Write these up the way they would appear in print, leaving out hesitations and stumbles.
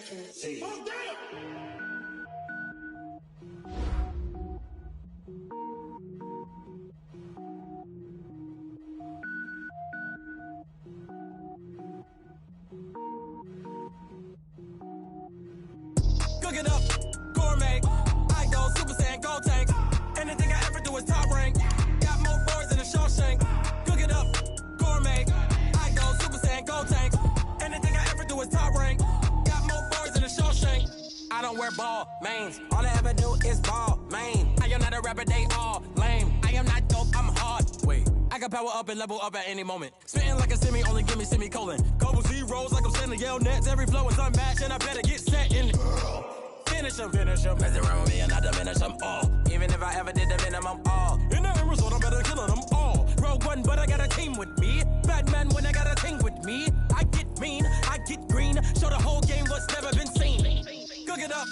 Cook it up, gourmet. I go Super Saiyan, go tank. Anything I ever do is top rank. Got more boards than a Shawshank. Cook it up, gourmet. I go Super Saiyan, go tank. Anything I ever do is top rank. Got more boards than a Shawshank. I don't wear ball mains. All I ever do is ball main. I am not a rapper, they all lame. I am not dope, I'm hard. Wait, I can power up and level up at any moment. Spitting like a semi, only give me semicolon. Couple zeros like I'm sending yell nets. Every flow is unmatched and I better get set in. Finish them. Mess around with me and I diminish them all. Even if I ever did the minimum, all. In the end result, I'm better killing them all. Rogue One, but I got a team with me. Batman when I got a team with me. I get mean, I get green. Show the whole game what's never been seen. Cook it up,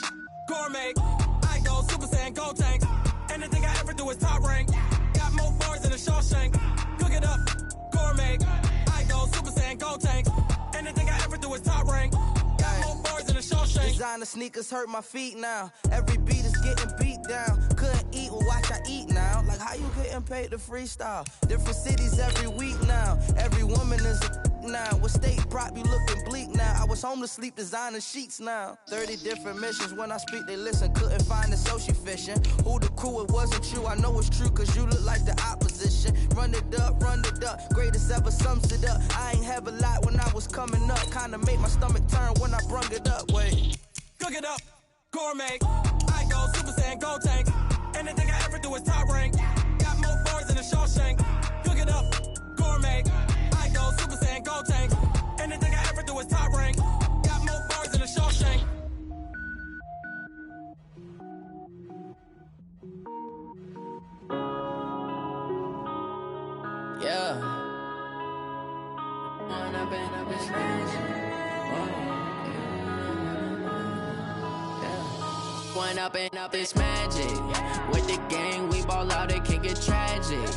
gourmet. I go Super Saiyan, go tank. Anything I ever do is top rank. Got more bars than a Shawshank. Cook it up, gourmet. I go Super Saiyan, go tank. Anything I ever do is top rank. Designer sneakers hurt my feet now. Every beat is getting beat down. Couldn't eat, well watch I eat now. Like how you getting paid to freestyle? Different cities every week now. Every woman is a now. With state prop, you looking bleak now. I was home to sleep designer sheets now. 30 different missions. When I speak, they listen. Couldn't find the social fishing. Who the crew, it wasn't you. I know it's true, cause you look like the opposition. Run it up. Greatest ever sums it up. I ain't have a lot when I was coming up. Kinda made my stomach turn when I brung it up. Wait. Cook it up, gourmet. I go Super Saiyan, go tank. Anything I ever do is top rank. Got more bars than a Shawshank. Cook it up, gourmet. I go Super Saiyan, go tank. Anything I ever do is top rank. Got more bars than a Shawshank. Yeah. One up and up is magic. With the gang, we ball out, it can get tragic.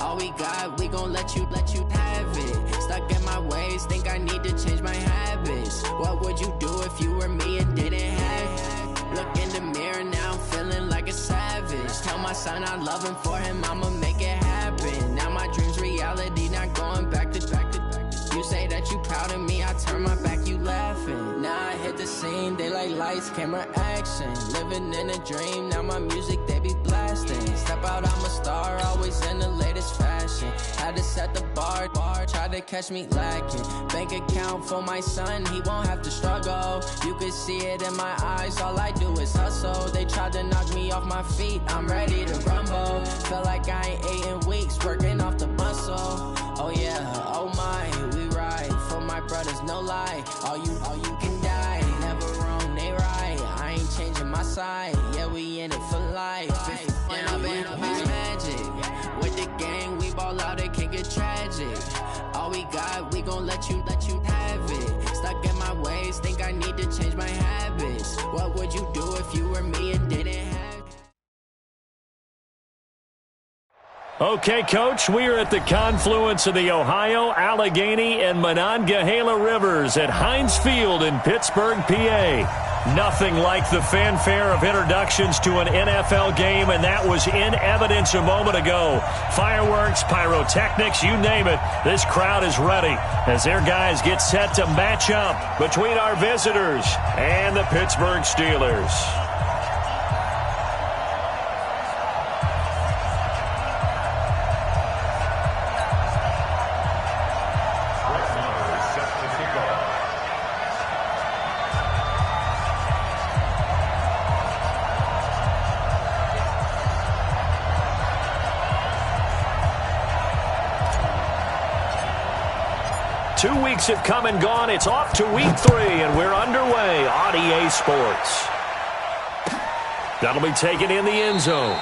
All we got, we gon' let you have it. Stuck in my ways, think I need to change my habits. What would you do if you were me and didn't have it? Look in the mirror, now I'm feeling like a savage. Tell my son I love him, for him I'ma make it happen. Now my dream's reality, not going back to. You say that you proud of me, I turn my back, you laughing. Now I hit the scene, they like lights, camera, action. Living in a dream, now my music, they be blasting. Step out, I'm a star, always in the latest fashion. Had to set the bar, try to catch me lacking. Bank account for my son, he won't have to struggle. You can see it in my eyes, all I do is hustle. They tried to knock me off my feet, I'm ready to rumble. Felt like I ain't ate in weeks, working off the muscle. Oh yeah, oh my, we ride for my brothers, no lie. All you can die, never wrong, they right. I ain't changing my side, yeah, we in it for life. When up and up is magic. With the gang, we ball out, it can get tragic. All we got, we gon' let you have it. Stuck in my ways, think I need to change my habits. What would you do if you were me and didn't have it? Okay, Coach, we are at the confluence of the Ohio, Allegheny, and Monongahela Rivers at Heinz Field in Pittsburgh, PA. Nothing like the fanfare of introductions to an NFL game, and that was in evidence a moment ago. Fireworks, pyrotechnics, you name it, this crowd is ready as their guys get set to match up between our visitors and the Pittsburgh Steelers. Weeks have come and gone. It's off to week 3, and we're underway on EA Sports. That'll be taken in the end zone.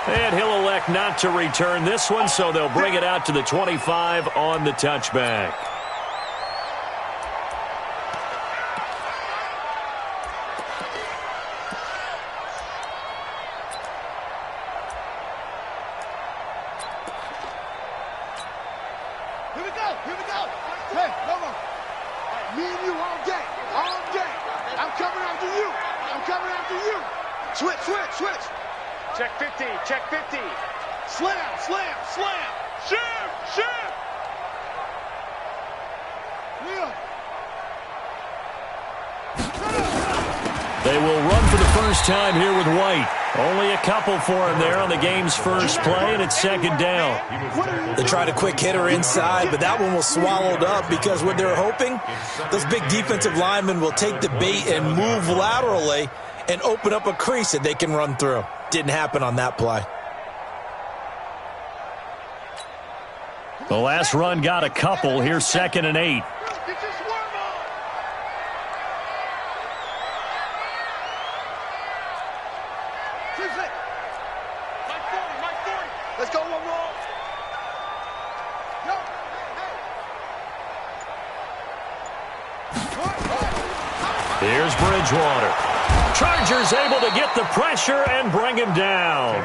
And he'll elect not to return this one, so they'll bring it out to the 25 on the touchback. Hey, come on. Me and you all day. I'm Switch. Check 50. Slam. Shoot. Yeah. They will run for the first time here with White. Only a couple for him there on the game's first play, and it's second down. They tried a quick hitter inside, but that one was swallowed up because what they're hoping, those big defensive linemen will take the bait and move laterally and open up a crease that they can run through. Didn't happen on that play. The last run got a couple. Here's 2nd and 8. Let's go, one more. Here's Bridgewater. Chargers able to get the pressure and bring him down.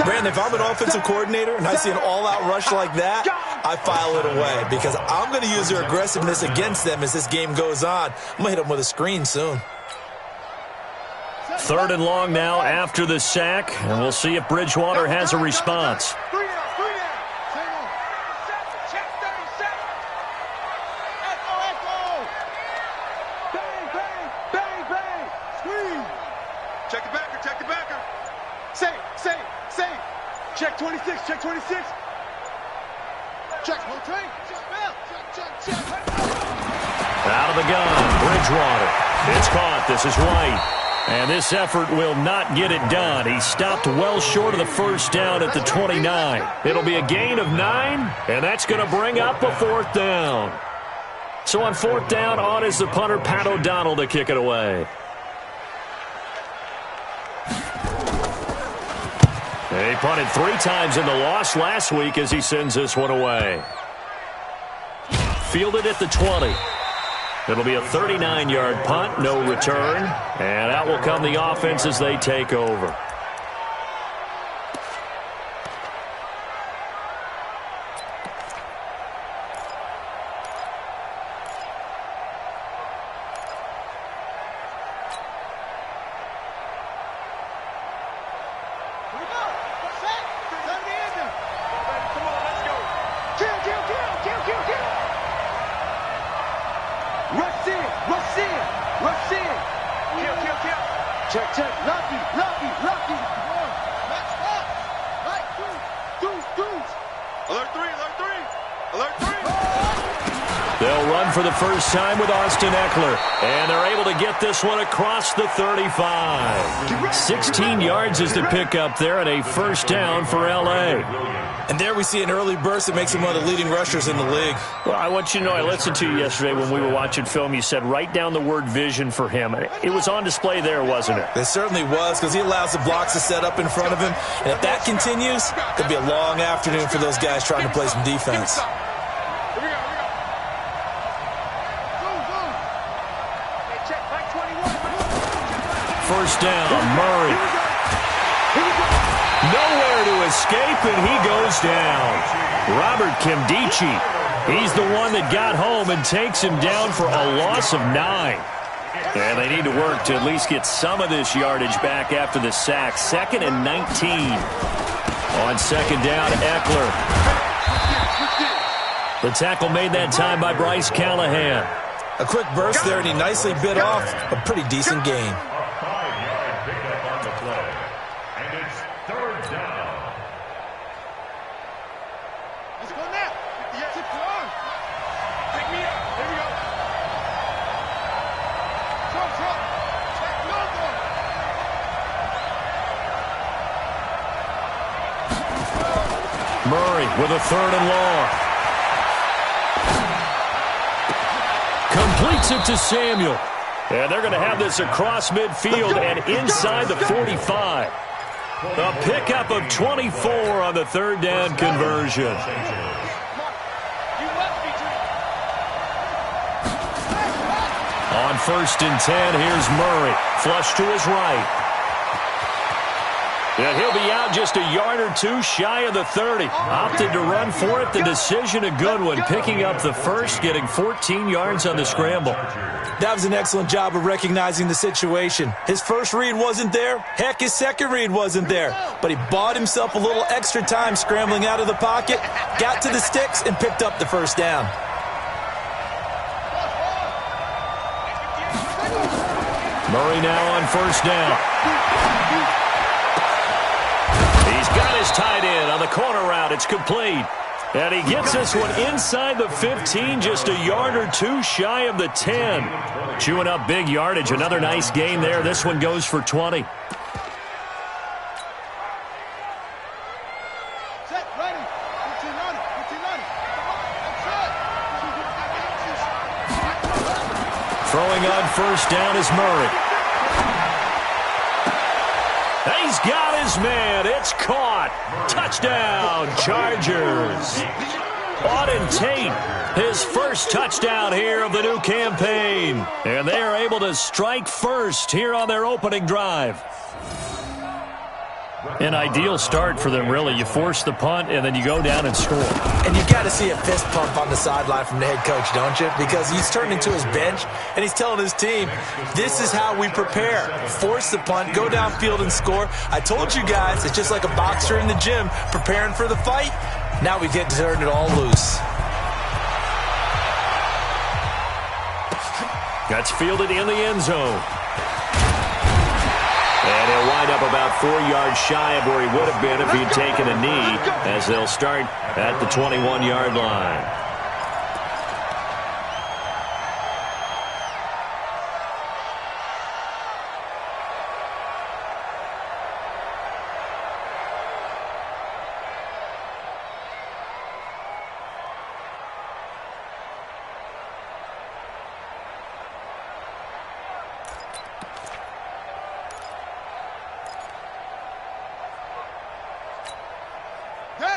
Brandon, if I'm an offensive coordinator and I see an all-out rush like that, I file it away because I'm going to use their aggressiveness against them as this game goes on. I'm going to hit them with a screen soon. 3rd and long now after the sack, and we'll see if Bridgewater has a response. Check 26. Check, whole train. Check. Out of the gun, Bridgewater. It's caught. This is White. And this effort will not get it done. He stopped well short of the first down at the 29. It'll be a gain of 9, and that's going to bring up a 4th down. So on 4th down, on is the punter, Pat O'Donnell, to kick it away. He punted 3 times in the loss last week as he sends this one away. Fielded at the 20. It'll be a 39-yard punt, no return. And out will come the offense as they take over. Check. Lucky. Alert three. They'll run for the first time with Austin Eckler. And they're able to get this one across the 35. 16 yards is the pickup there and a first down for L.A. And there we see an early burst that makes him one of the leading rushers in the league. Well, I want you to know, I listened to you yesterday when we were watching film. You said write down the word vision for him. It was on display there, wasn't it? It certainly was, because he allows the blocks to set up in front of him. And if that continues, it'll be a long afternoon for those guys trying to play some defense. First down, Murray. Nowhere to escape, and he goes down. Robert Kimdichie, he's the one that got home and takes him down for a loss of 9. And they need to work to at least get some of this yardage back after the sack. 2nd and 19. On 2nd down, Eckler. The tackle made that time by Bryce Callahan. A quick burst there, and he nicely bit off a pretty decent gain. Murray with a 3rd and long. Completes it to Samuel. And they're going to have this across midfield and inside the 45. A pickup of 24 on the 3rd down conversion. On 1st and 10, here's Murray. Flush to his right. And he'll be out just a yard or two shy of the 30. Opted to run for it. The decision a good one, picking up the first, getting 14 yards on the scramble. That was an excellent job of recognizing the situation. His first read wasn't there. Heck, his second read wasn't there. But he bought himself a little extra time scrambling out of the pocket, got to the sticks, and picked up the first down. Murray now on first down. He's got his tight end on the corner route. It's complete. And he gets this one inside the 15, just a yard or two shy of the 10. Chewing up big yardage. Another nice gain there. This one goes for 20. Set, ready. 1590, 1590. Throwing on first down is Murray. He's got his man. It's caught. Touchdown, Chargers. Auden Tate, his first touchdown here of the new campaign. And they are able to strike first here on their opening drive. An ideal start for them, really. You force the punt, and then you go down and score. And you got to see a fist pump on the sideline from the head coach, don't you? Because he's turned into his bench, and he's telling his team, this is how we prepare. Force the punt, go downfield and score. I told you guys, it's just like a boxer in the gym preparing for the fight. Now we get to turn it all loose. That's fielded in the end zone. And he'll wind up about 4 yards shy of where he would have been if he'd taken a knee, as they'll start at the 21-yard line.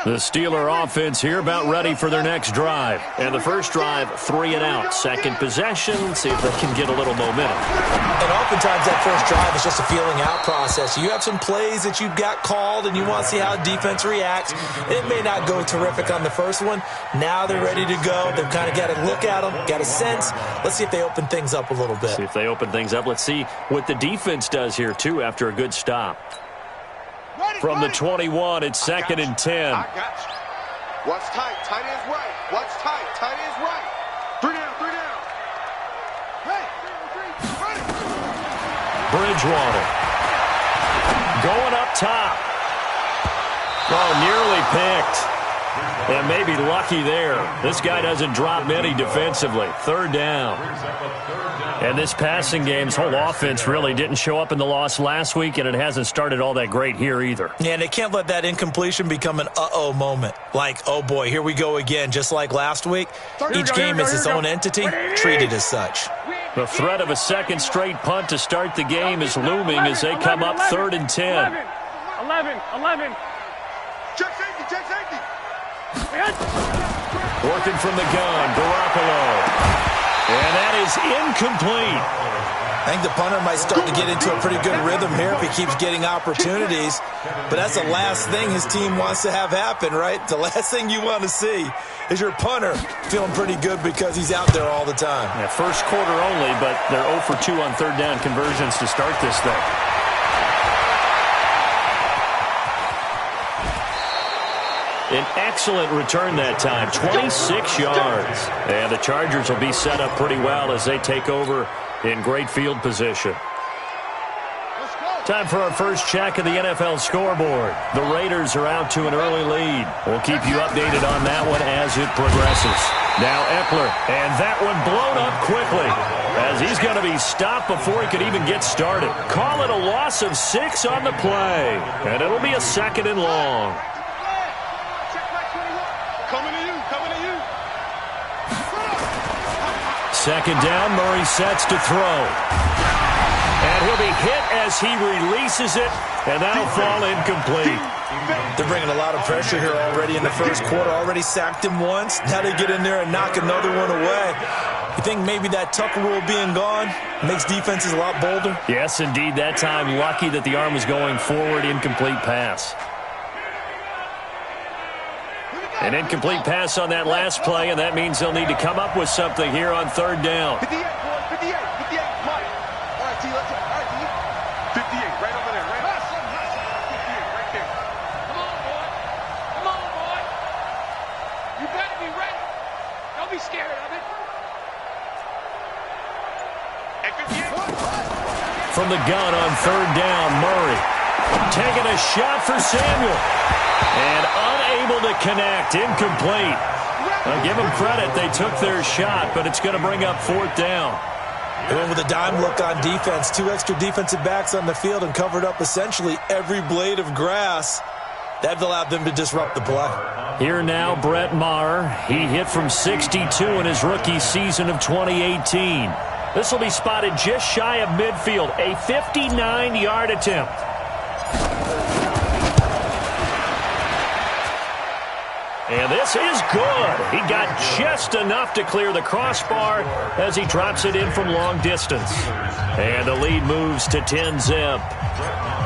The Steeler offense here about ready for their next drive. And the first drive, 3 and out. Second possession, see if they can get a little momentum. And oftentimes that first drive is just a feeling out process. You have some plays that you've got called and you want to see how defense reacts. It may not go terrific on the first one. Now they're ready to go. They've kind of got to look at them, got a sense. Let's see if they open things up a little bit. See if they open things up. Let's see what the defense does here, too, after a good stop. From the 21, it's 2nd and 10. I got you. What's tight? Tight is right. What's tight? Tight is right. 3 down, 3 down. Hey, 3, ready. Bridgewater. Going up top. Oh, nearly picked. And maybe lucky there. This guy doesn't drop many defensively. 3rd down. And this passing game's whole offense really didn't show up in the loss last week, and it hasn't started all that great here either. Yeah, and they can't let that incompletion become an uh-oh moment. Like, oh boy, here we go again, just like last week. Each game is its own entity, treated as such. The threat of a second straight punt to start the game is looming as they come up 3rd and 10. 11. Check safety, check safety. Working from the gun, Garoppolo. And that is incomplete. I think the punter might start to get into a pretty good rhythm here if he keeps getting opportunities. But that's the last thing his team wants to have happen, right? The last thing you want to see is your punter feeling pretty good because he's out there all the time. Yeah, first quarter only, but they're 0 for 2 on 3rd down conversions to start this thing. An excellent return that time, 26 yards. And the Chargers will be set up pretty well as they take over in great field position. Time for our first check of the NFL scoreboard. The Raiders are out to an early lead. We'll keep you updated on that one as it progresses. Now Eckler, and that one blown up quickly as he's going to be stopped before he could even get started. Call it a loss of 6 on the play, and it'll be a 2nd and long. Second down, Murray sets to throw. And he'll be hit as he releases it, and that'll fall incomplete. They're bringing a lot of pressure here already in the first quarter. Already sacked him once. Now they get in there and knock another one away. You think maybe that Tucker rule being gone makes defenses a lot bolder? Yes, indeed. That time, lucky that the arm was going forward. Incomplete pass. An incomplete pass on that last play, and that means they'll need to come up with something here on third down. 58, boy, 58, 58, Mike. All right, T, let's go. All right, T. 58, right over there, right? 58, right there. Come on, boy. Come on, boy. You better be ready. Don't be scared of it. And 58. From the gun on third down, Murray taking a shot for Samuel. And unable to connect, incomplete. I'll give them credit, they took their shot, but it's going to bring up fourth down. They went with a dime look on defense, 2 extra defensive backs on the field and covered up essentially every blade of grass. That allowed them to disrupt the play. Here now, Brett Maher. He hit from 62 in his rookie season of 2018. This will be spotted just shy of midfield, a 59-yard attempt. And this is good. He got just enough to clear the crossbar as he drops it in from long distance. And the lead moves to 10-zip.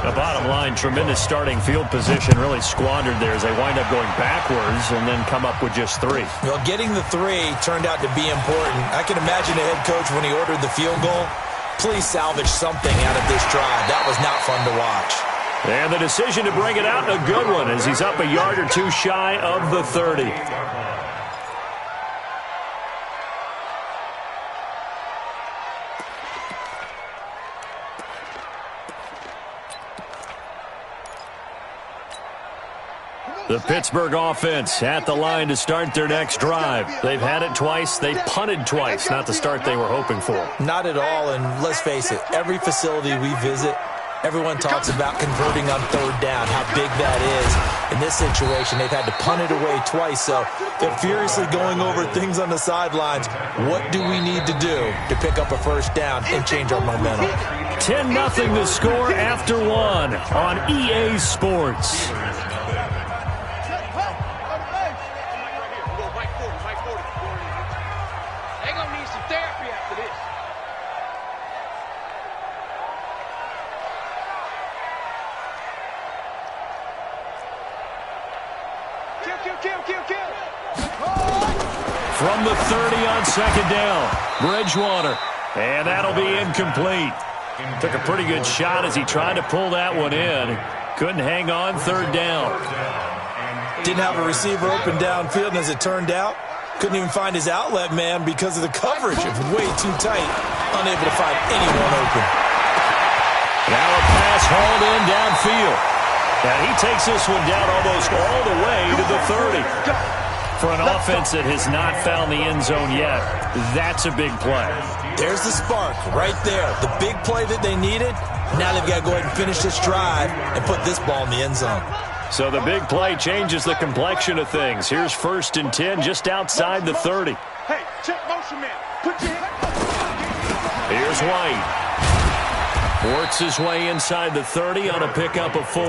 The bottom line, tremendous starting field position, really squandered there as they wind up going backwards and then come up with just 3. Well, getting the 3 turned out to be important. I can imagine the head coach when he ordered the field goal. Please salvage something out of this drive. That was not fun to watch. And the decision to bring it out, a good one, as he's up a yard or 2 shy of the 30. The Pittsburgh offense at the line to start their next drive. They've had it twice. They've punted twice. Not the start they were hoping for. Not at all, and let's face it, every facility we visit, everyone talks about converting on third down, how big that is. In this situation, they've had to punt it away twice, so they're furiously going over things on the sidelines. What do we need to do to pick up a first down and change our momentum? 10-0 the score after 1 on EA Sports. They're going to need some therapy after this. Kill. From the 30 on second down, Bridgewater. And that'll be incomplete. Took a pretty good shot as he tried to pull that one in. Couldn't hang on third down. Didn't have a receiver open downfield, and as it turned out, couldn't even find his outlet man because of the coverage. It was way too tight. Unable to find anyone open. Now a pass hauled in downfield. And he takes this one down almost all the way to the 30. For an offense that has not found the end zone yet, that's a big play. There's the spark right there. The big play that they needed. Now they've got to go ahead and finish this drive and put this ball in the end zone. So the big play changes the complexion of things. Here's 1st and 10 just outside the 30. Hey, check motion, man. Put your hand. Here's White. Works his way inside the 30 on a pickup of 4.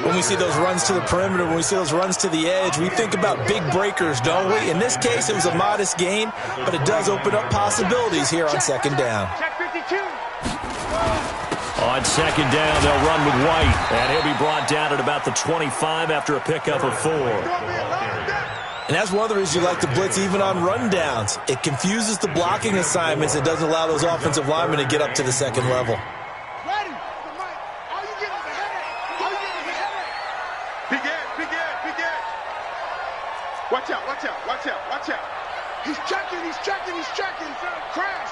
When we see those runs to the perimeter, when we see those runs to the edge, we think about big breakers, don't we? In this case, it was a modest gain, but it does open up possibilities here on second down. Check 52. On second down, they'll run with White, and he'll be brought down at about the 25 after a pickup of 4. And that's one of the reasons you like to blitz even on rundowns. It confuses the blocking assignments. It doesn't allow those offensive linemen to get up to the second level. Watch out. He's checking. Crash.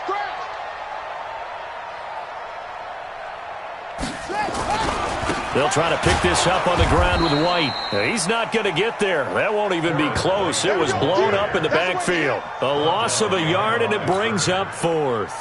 They'll try to pick this up on the ground with White. He's not going to get there. That won't even be close. It was blown up in the backfield. A loss of a yard, and it brings up 4th.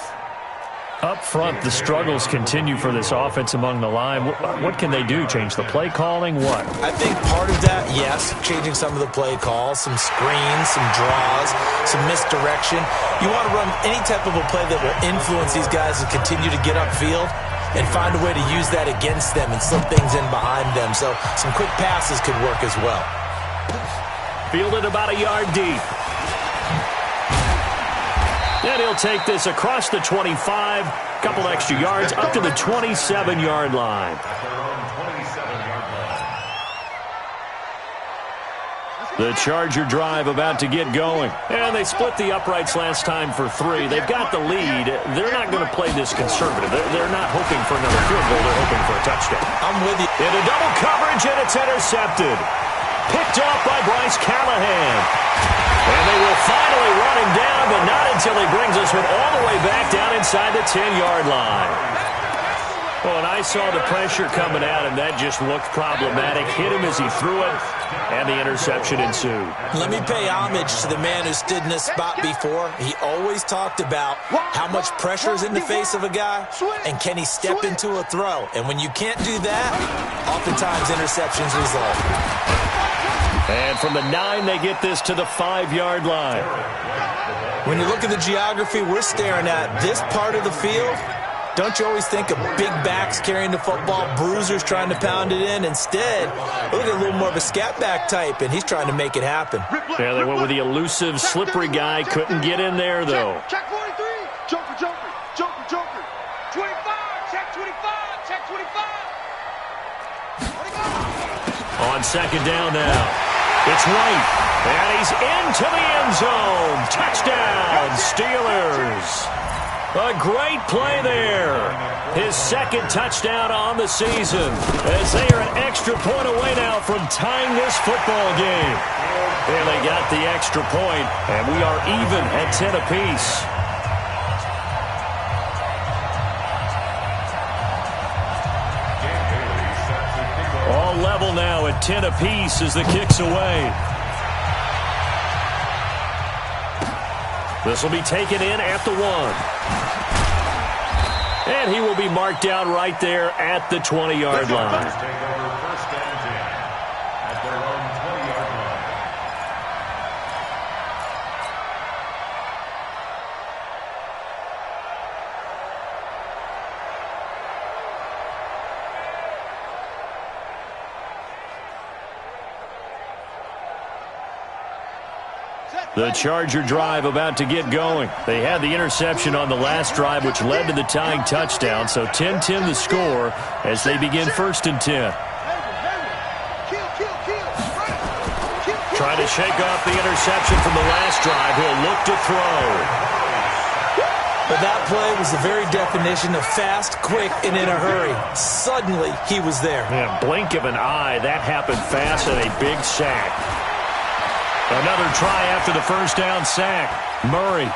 Up front, the struggles continue for this offense among the line. What can they do? Change the play calling? What? I think part of that, yes, changing some of the play calls, some screens, some draws, some misdirection. You want to run any type of a play that will influence these guys to continue to get upfield and find a way to use that against them and slip things in behind them. So some quick passes could work as well. Fielded about a yard deep. And he'll take this across the 25, couple extra yards, up to the 27-yard line. The Charger drive about to get going. And they split the uprights last time for 3. They've got the lead. They're not going to play this conservative. They're not hoping for another field goal. They're hoping for a touchdown. I'm with you. Into double coverage, and it's intercepted. Picked off by Bryce Callahan. And they will finally run him down, but not until he brings us all the way back down inside the 10-yard line. Well, and I saw the pressure coming at him. That just looked problematic. Hit him as he threw it, and the interception ensued. Let me pay homage to the man who stood in this spot before. He always talked about how much pressure is in the face of a guy, and can he step into a throw. And when you can't do that, oftentimes interceptions result. And from the 9, they get this to the 5-yard line. When you look at the geography we're staring at, this part of the field, don't you always think of big backs carrying the football, bruisers trying to pound it in? Instead, look at a little more of a scat back type, and he's trying to make it happen. Yeah, they went with the elusive, slippery guy. Couldn't get in there, though. Check 43. Joker, Joker, Joker, Joker. 25, check 25, check 25. On second down now. It's White, and he's into the end zone. Touchdown, Steelers. A great play there. His second touchdown on the season, as they are an extra point away now from tying this football game. And they got the extra point, and we are even at 10 apiece. All level now at 10 apiece as the kick's away. This will be taken in at the 1. And he will be marked down right there at the 20-yard line. The Charger drive about to get going. They had the interception on the last drive, which led to the tying touchdown. So 10-10 the score as they begin 1st and 10. Trying to shake off the interception from the last drive. He'll look to throw. But that play was the very definition of fast, quick, and in a hurry. Suddenly, he was there. Yeah, blink of an eye. That happened fast and a big sack. Another try after the first down sack. Murray.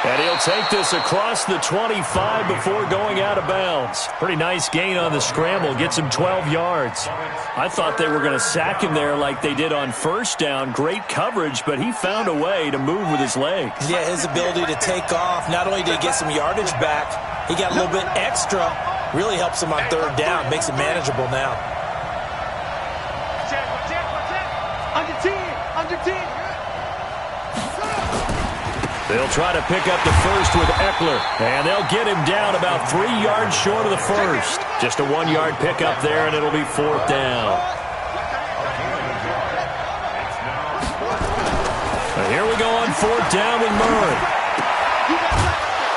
And he'll take this across the 25 before going out of bounds. Pretty nice gain on the scramble. Gets him 12 yards. I thought they were going to sack him there like they did on first down. Great coverage, but he found a way to move with his legs. Yeah, his ability to take off. Not only did he get some yardage back, he got a little bit extra. Really helps him on 3rd down. Makes it manageable now. Under 10, under 10. They'll try to pick up the first with Eckler, and they'll get him down about 3 yards short of the first. Just a 1-yard pickup there, and it'll be 4th down. And here we go on 4th down with Murray.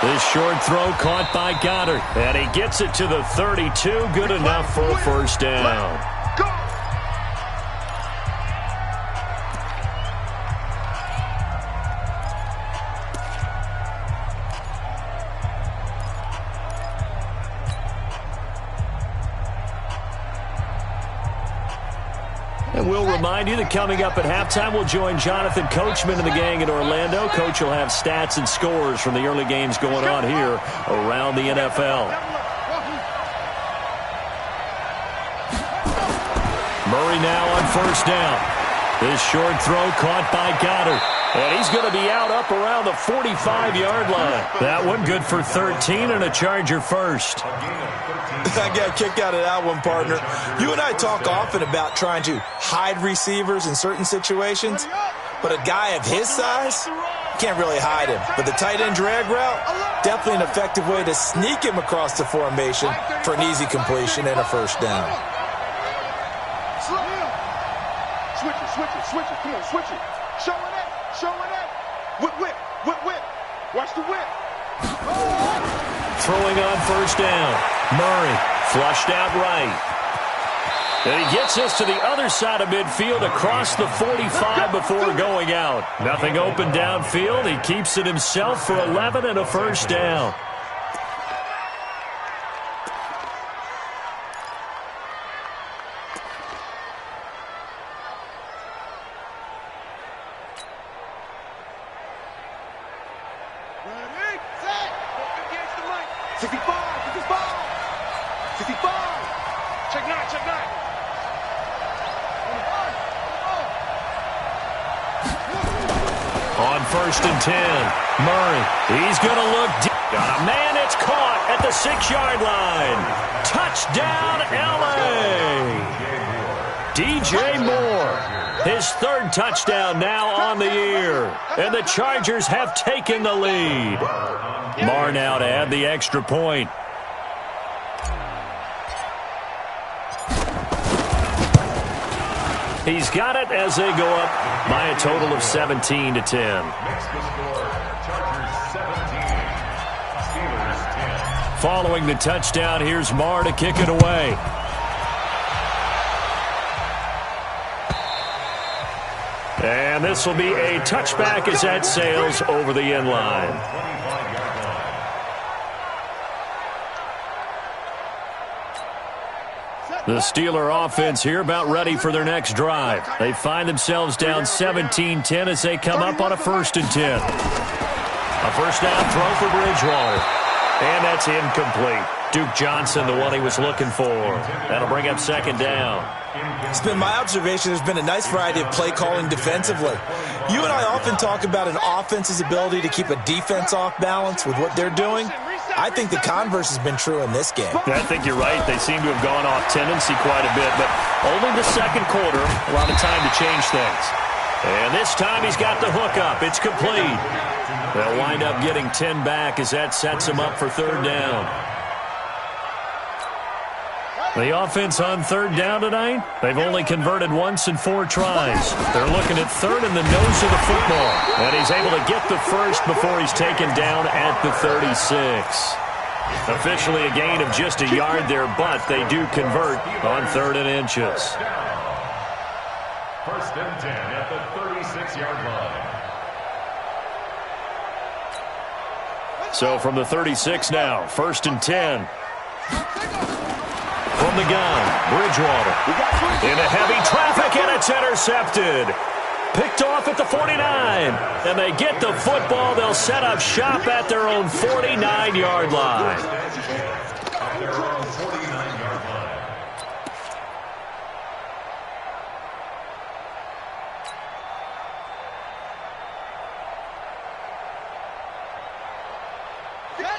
This short throw caught by Goddard, and he gets it to the 32. Good enough for a 1st down. And we'll remind you that coming up at halftime, we'll join Jonathan Coachman and the gang in Orlando. Coach will have stats and scores from the early games going on here around the NFL. Murray now on 1st down. This short throw caught by Goddard. And he's going to be out up around the 45-yard line. That one good for 13 and a Charger first. I got a kick out of that one, partner. You and I talk often about trying to hide receivers in certain situations, but a guy of his size can't really hide him. But the tight end drag route, definitely an effective way to sneak him across the formation for an easy completion and a 1st down. Switch it. Come on, switch it. Showing it. Whip. Watch the whip. Throwing on first down. Murray flushed out right. And he gets us to the other side of midfield across the 45 before going out. Nothing open downfield. He keeps it himself for 11 and a first down. Ready, set. Against the mic. 65, 65. 65. Check 9, check 9. On first and 10, Murray, he's going to look deep. Got a man, it's caught at the 6-yard line. Touchdown, L.A. DJ Moore, his third touchdown now on the year. And the Chargers have taken the lead. Moore now to add the extra point. He's got it as they go up by a total of 17 to 10. Next to score, Chargers 17, Steelers 10. Following the touchdown, here's Marr to kick it away. And this will be a touchback as that sails over the end line. The Steeler offense here about ready for their next drive. They find themselves down 17-10 as they come up on a first and 10. A first down throw for Bridgewater. And that's incomplete. Duke Johnson, the one he was looking for. That'll bring up second down. It's been my observation there's been a nice variety of play calling defensively. You and I often talk about an offense's ability to keep a defense off balance with what they're doing. I think the converse has been true in this game. I think you're right. They seem to have gone off tendency quite a bit, but only the second quarter, a lot of time to change things. And this time he's got the hook up. It's complete. They'll wind up getting 10 back as that sets them up for third down. The offense on third down tonight, they've only converted once in 4 tries. They're looking at third in the nose of the football. And he's able to get the first before he's taken down at the 36. Officially a gain of just a yard there, but they do convert on third and inches. First and 10 at the 36-yard line. So from the 36 now, first and 10. From the gun, Bridgewater. Into heavy traffic, and it's intercepted. Picked off at the 49. And they get the football. They'll set up shop at their own 49-yard line. At their own 49-yard line.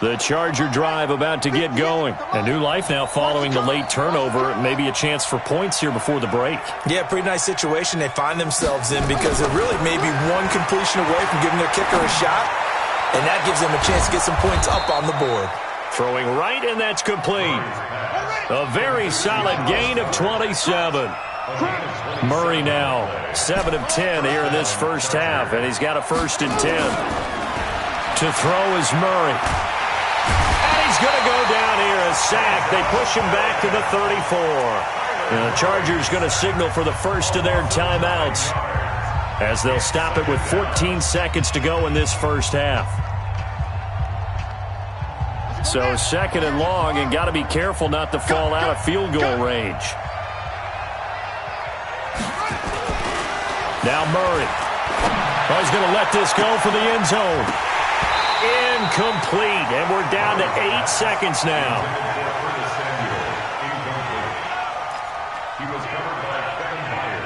The Charger drive about to get going. A new life now following the late turnover. Maybe a chance for points here before the break. Yeah, pretty nice situation they find themselves in because they're really maybe one completion away from giving their kicker a shot, and that gives them a chance to get some points up on the board. Throwing right, and that's complete. A very solid gain of 27. Murray now 7 of 10 here in this first half, and he's got a first and 10. To throw is Murray. And he's going to go down here, a sack. They push him back to the 34. And the Chargers going to signal for the first of their timeouts as they'll stop it with 14 seconds to go in this first half. So second and long, and got to be careful not to fall out of field goal range. Now Murray. Oh, he's going to let this go for the end zone. Incomplete, and we're down to 8 seconds now. He was covered by Kevin Byard.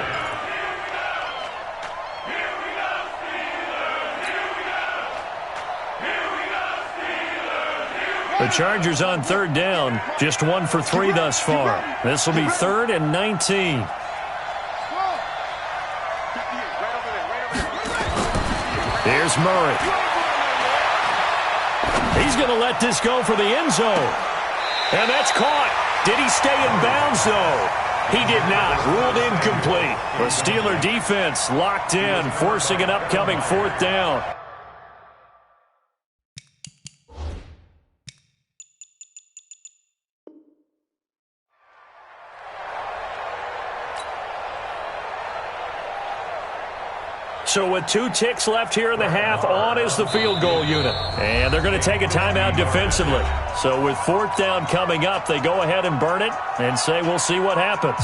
The Chargers on third down, just 1 for 3 thus far. This will be 3rd and 19. Here's Murray. He's going to let this go for the end zone. And that's caught. Did he stay in bounds, though? He did not. Ruled incomplete. The Steeler defense locked in, forcing an upcoming 4th down. So with 2 ticks left here in the half, on is the field goal unit. And they're going to take a timeout defensively. So with 4th down coming up, they go ahead and burn it and say we'll see what happens.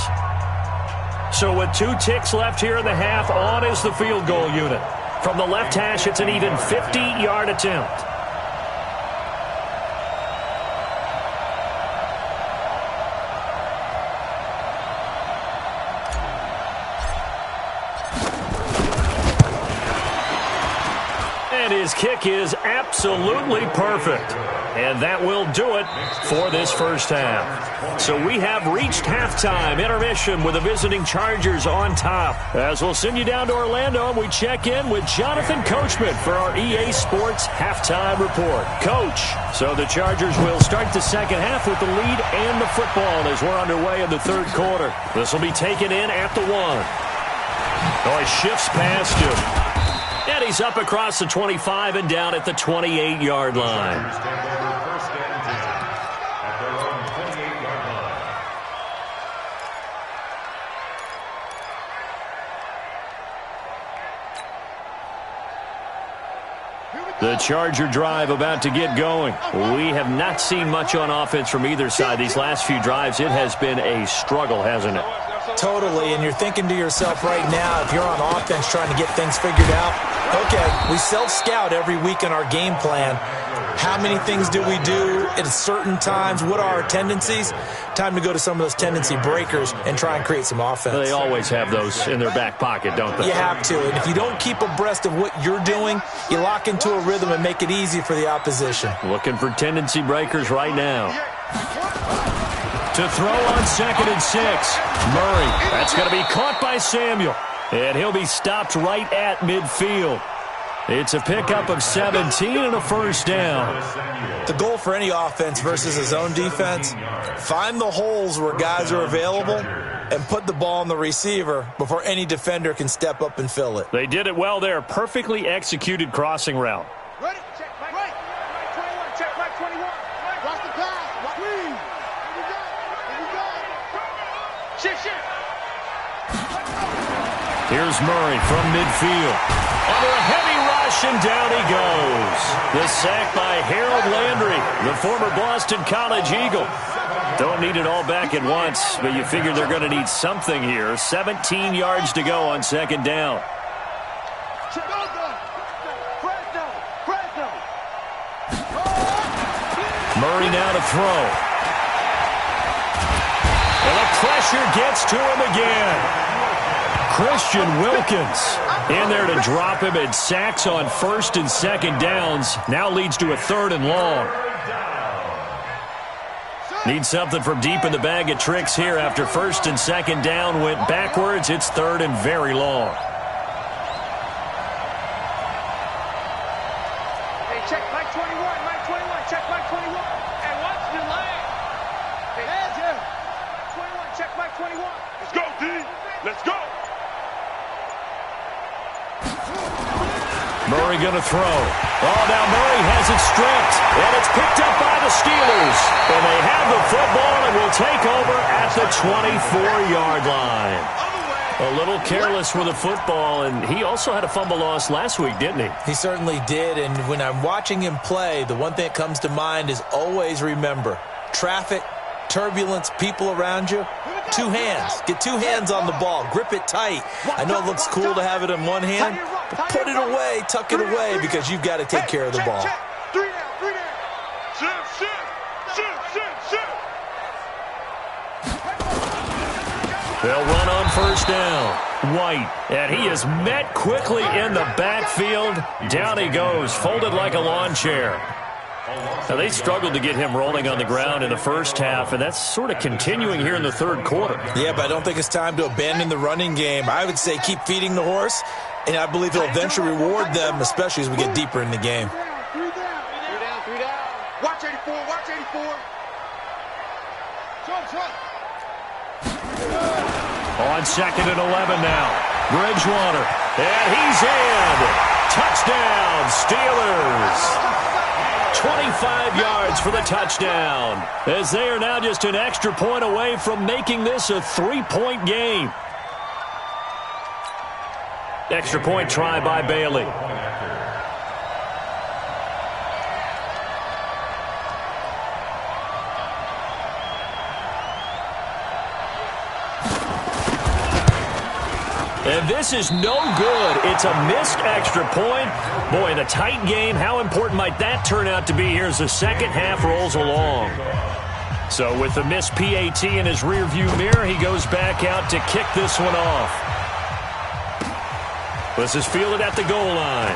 So with 2 ticks left here in the half, on is the field goal unit. From the left hash, it's an even 50-yard attempt. And his kick is absolutely perfect. And that will do it for this first half. So we have reached halftime intermission with the visiting Chargers on top. As we'll send you down to Orlando, and we check in with Jonathan Coachman for our EA Sports halftime report. Coach, so the Chargers will start the second half with the lead and the football as we're underway in the third quarter. This will be taken in at the 1. Oh, he shifts past him. And he's up across the 25 and down at the 28-yard line. The Charger drive about to get going. We have not seen much on offense from either side. These last few drives, it has been a struggle, hasn't it? Totally, and you're thinking to yourself right now, if you're on offense trying to get things figured out, okay, we self-scout every week in our game plan. How many things do we do at certain times? What are our tendencies? Time to go to some of those tendency breakers and try and create some offense. They always have those in their back pocket, don't they? You have to, and if you don't keep abreast of what you're doing, you lock into a rhythm and make it easy for the opposition. Looking for tendency breakers right now. To throw on 2nd and 6. Murray. That's going to be caught by Samuel. And he'll be stopped right at midfield. It's a pickup of 17 and a first down. The goal for any offense versus a zone defense, find the holes where guys are available and put the ball on the receiver before any defender can step up and fill it. They did it well there. Perfectly executed crossing route. Ready? Check, right. 21, check, right, 21. Watch the pass. Watch. Here we go. Shift. Here's Murray from midfield. Under a heavy rush, and down he goes. The sack by Harold Landry, the former Boston College Eagle. Don't need it all back at once, but you figure they're going to need something here. 17 yards to go on 2nd down. Murray now to throw. And the pressure gets to him again. Christian Wilkins in there to drop him, and sacks on 1st and 2nd downs. Now leads to a 3rd and long. Need something from deep in the bag of tricks here after 1st and 2nd down went backwards. It's 3rd and very long. Hey, check Mike 21, check Mike 21. And what's the line? Hey, hands here. 21, check Mike 21. Let's go, D. Let's go. Murray going to throw. Oh, now Murray has it stripped, and it's picked up by the Steelers. And they have the football and will take over at the 24-yard line. A little careless with the football, and he also had a fumble loss last week, didn't he? He certainly did, and when I'm watching him play, the one thing that comes to mind is always remember, traffic, turbulence, people around you, 2 hands. Get 2 hands on the ball. Grip it tight. I know it looks cool to have it in one hand, but put it away, tuck it away, because you've got to take care of the ball. 3 down. Shift. They'll run on 1st down. White, and he is met quickly in the backfield. Down he goes, folded like a lawn chair. Now, they struggled to get him rolling on the ground in the first half, and that's sort of continuing here in the third quarter. Yeah, but I don't think it's time to abandon the running game. I would say keep feeding the horse, and I believe he'll eventually reward them, especially as we get deeper in the game. 3 down. Watch 84. On 2nd and 11 now. Bridgewater, and he's in. Touchdown, Steelers. 25 yards for the touchdown, as they are now just an extra point away from making this a 3-point game. Extra point try by Bailey. And this is no good. It's a missed extra point. Boy, in a tight game, how important might that turn out to be here as the second half rolls along? So with the missed PAT in his rearview mirror, he goes back out to kick this one off. This is fielded at the goal line.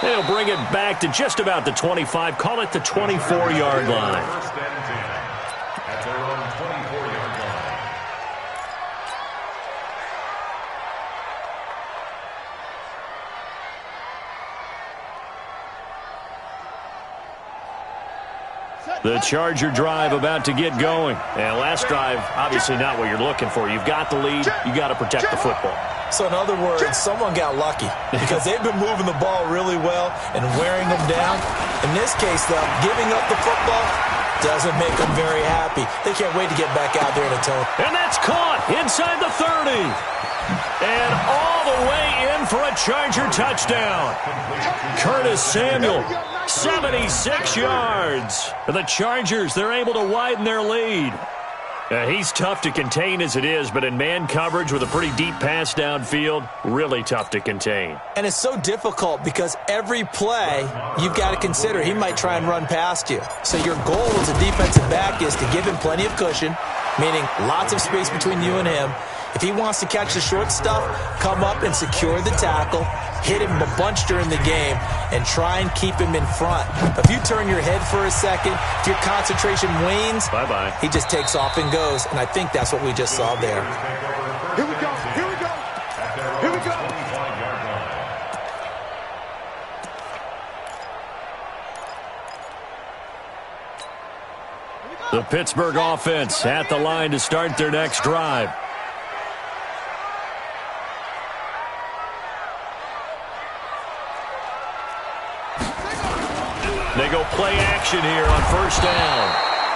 And he'll bring it back to just about the 25. Call it the 24-yard line. First and 10 at their own 24-yard line. The Charger drive about to get going. And last drive, obviously not what you're looking for. You've got the lead. You got to protect the football. So in other words, someone got lucky because they've been moving the ball really well and wearing them down. In this case, though, giving up the football doesn't make them very happy. They can't wait to get back out there in a tone. And that's caught inside the 30. And all the way in for a Charger touchdown. Curtis Samuel, 76 yards. The Chargers, they're able to widen their lead. He's tough to contain as it is, but in man coverage with a pretty deep pass downfield, really tough to contain. And it's so difficult because every play you've got to consider he might try and run past you. So your goal as a defensive back is to give him plenty of cushion, meaning lots of space between you and him. If he wants to catch the short stuff, come up and secure the tackle, hit him a bunch during the game, and try and keep him in front. If you turn your head for a second, if your concentration wanes, bye-bye. He just takes off and goes, and I think that's what we just saw there. Here we go. Here we go. Here we go. The Pittsburgh offense at the line to start their next drive. They go play action here on first down.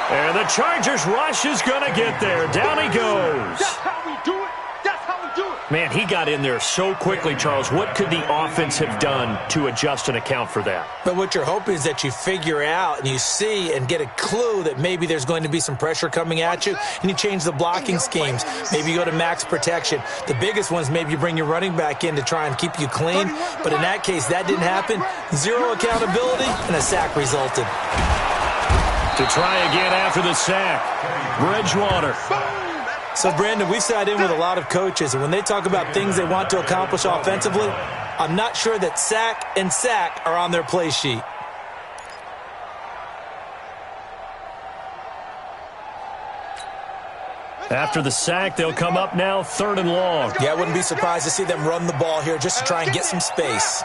And the Chargers rush is going to get there. Down he goes. That's how we do it. That's how we do it. Man, he got in there so quickly, Charles. What could the offense have done to adjust and account for that? But what you're hoping is that you figure out and you see and get a clue that maybe there's going to be some pressure coming at you, and you change the blocking schemes. Maybe you go to max protection. The biggest ones, maybe you bring your running back in to try and keep you clean. But in that case, that didn't happen. Zero accountability, and a sack resulted. To try again after the sack, Bridgewater. So, Brandon, we sat in with a lot of coaches, and when they talk about things they want to accomplish offensively, I'm not sure that sack and sack are on their play sheet. After the sack, they'll come up now 3rd and long. Yeah, I wouldn't be surprised to see them run the ball here just to try and get some space.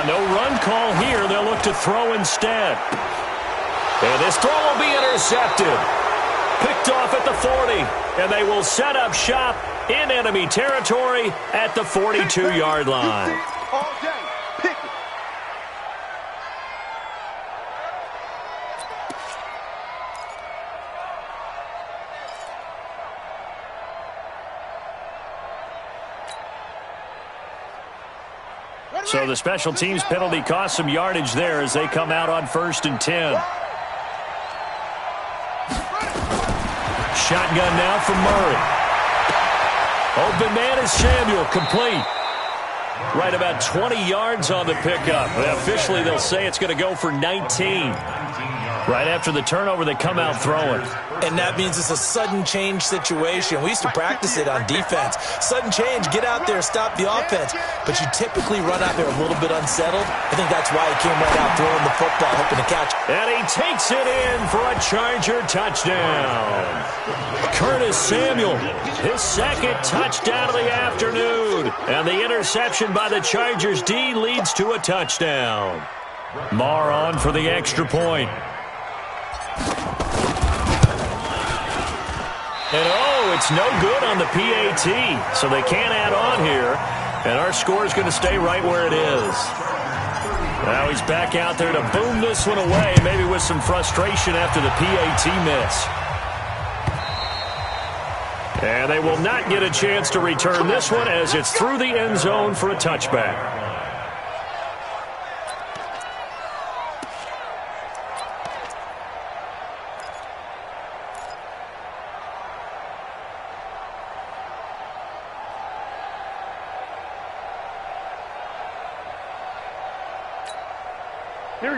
No run call here. They'll look to throw instead. And this throw will be intercepted. Picked off at the 40. And they will set up shop in enemy territory at the 42-yard line. All day. Pick it. So the special teams penalty cost some yardage there as they come out on 1st and 10. Shotgun now from Murray. Open man is Samuel, complete. Right about 20 yards on the pickup. Officially, they'll say it's going to go for 19. Right after the turnover, they come out throwing. And that means it's a sudden change situation. We used to practice it on defense. Sudden change, get out there, stop the offense. But you typically run out there a little bit unsettled. I think that's why he came right out throwing the football, hoping to catch. And he takes it in for a Charger touchdown. Curtis Samuel, his second touchdown of the afternoon. And the interception by the Chargers D leads to a touchdown. Marr on for the extra point. And oh, it's no good on the PAT, so they can't add on here. And our score is going to stay right where it is. Now he's back out there to boom this one away, maybe with some frustration after the PAT miss. And they will not get a chance to return this one as it's through the end zone for a touchback.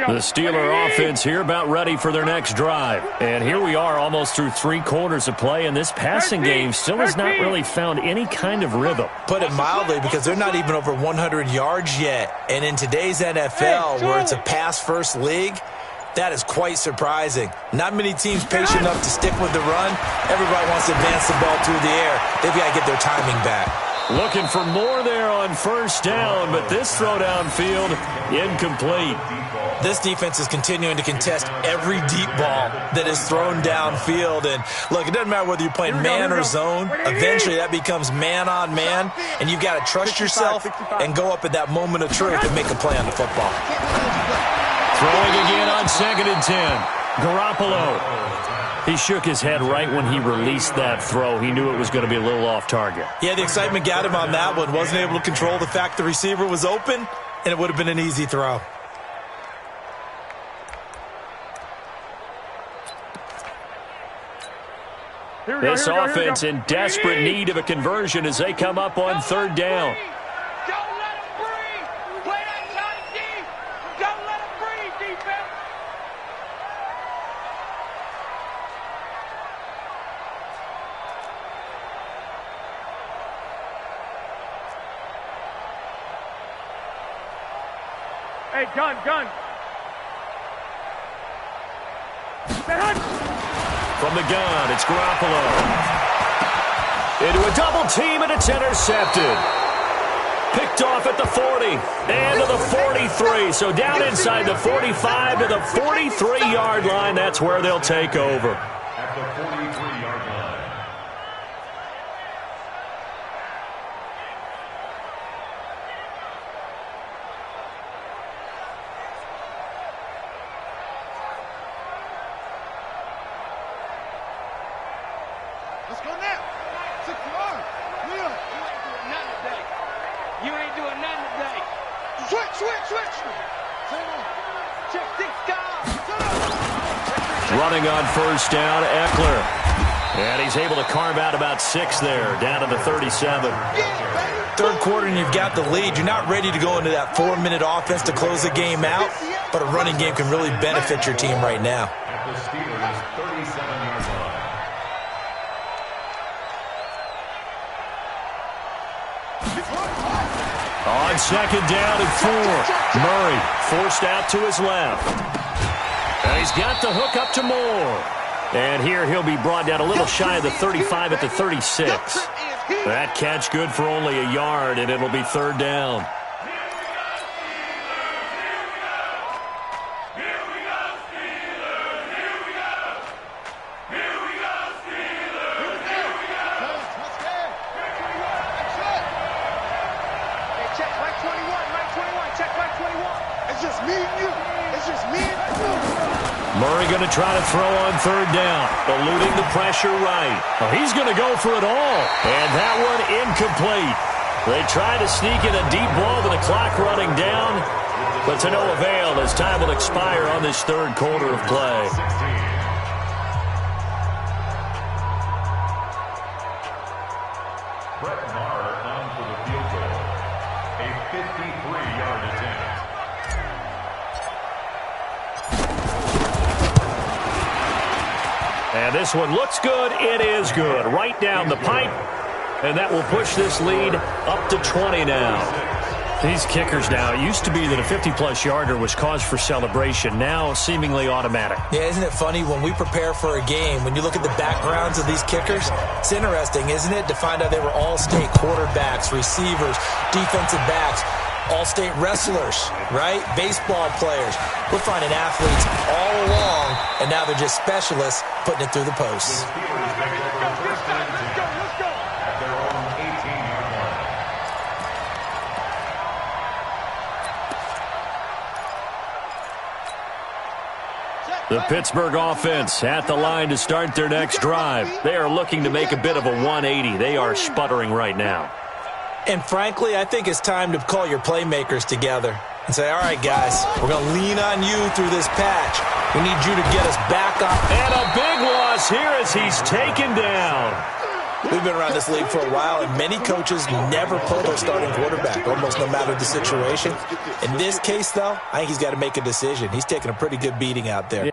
The Steeler offense here about ready for their next drive. And here we are almost through 3 quarters of play, and this passing game still has not really found any kind of rhythm. Put it mildly, because they're not even over 100 yards yet. And in today's NFL, where it's a pass-first league, that is quite surprising. Not many teams patient enough to stick with the run. Everybody wants to advance the ball through the air. They've got to get their timing back. Looking for more there on first down, but this throw downfield, incomplete. This defense is continuing to contest every deep ball that is thrown downfield. And, look, it doesn't matter whether you're playing man or zone. Eventually that becomes man on man, and you've got to trust yourself and go up at that moment of truth and make a play on the football. Throwing again on 2nd and 10. Garoppolo. He shook his head right when he released that throw. He knew it was going to be a little off target. Yeah, the excitement got him on that one. Wasn't able to control the fact the receiver was open, and it would have been an easy throw. This offense in desperate need of a conversion as they come up on 3rd down. Don't let him breathe. Play that tight deep. Don't let him breathe, defense. Hey, gun. From the gun, it's Garoppolo. Into a double team, and it's intercepted. Picked off at the 40 and to the 43. So down inside the 45 to the 43-yard line. That's where they'll take over. At the 43-yard line. Let's go now. 6-yard. Clear. You ain't doing nothing today. Switch. Check 6 guys. Running on first down, Eckler. And he's able to carve out about 6 there, down to the 37. Third quarter and you've got the lead. You're not ready to go into that 4-minute offense to close the game out, but a running game can really benefit your team right now. At the Steelers' 37-yard line. On 2nd down and 4. Murray forced out to his left. And he's got the hook up to Moore. And here he'll be brought down a little shy of the 35 at the 36. That catch good for only a yard, and it'll be 3rd down. Murray going to try to throw on 3rd down, eluding the pressure right. Well, he's going to go for it all, and that one incomplete. They try to sneak in a deep ball with the clock running down, but to no avail as time will expire on this 3rd quarter of play. Brett Maher on for the field goal. A 53-yard attempt. And this one looks good. It is good. Right down the pipe. And that will push this lead up to 20 now. These kickers now, it used to be that a 50-plus yarder was cause for celebration. Now seemingly automatic. Yeah, isn't it funny when we prepare for a game, when you look at the backgrounds of these kickers, it's interesting, isn't it, to find out they were all-state quarterbacks, receivers, defensive backs, all-state wrestlers, right? Baseball players. We're finding athletes all along, and now they're just specialists putting it through the posts. The Steelers make over 1st The Pittsburgh offense at the line to start their next drive. They are looking to make a bit of a 180. They are sputtering right now. And frankly, I think it's time to call your playmakers together and say, all right, guys, we're going to lean on you through this patch. We need you to get us back up. And a big loss here as he's taken down. We've been around this league for a while, and many coaches never pull their starting quarterback, almost no matter the situation. In this case, though, I think he's got to make a decision. He's taking a pretty good beating out there.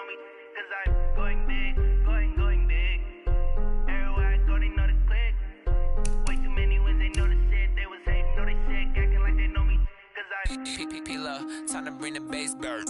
me, cause I'm going big, going big. Everywhere I go, they know the click. Way too many wins, they know the shit. They was hating, know they sick, acting like they know me, cause I'm P-P-P-Love, time to bring the bass bird.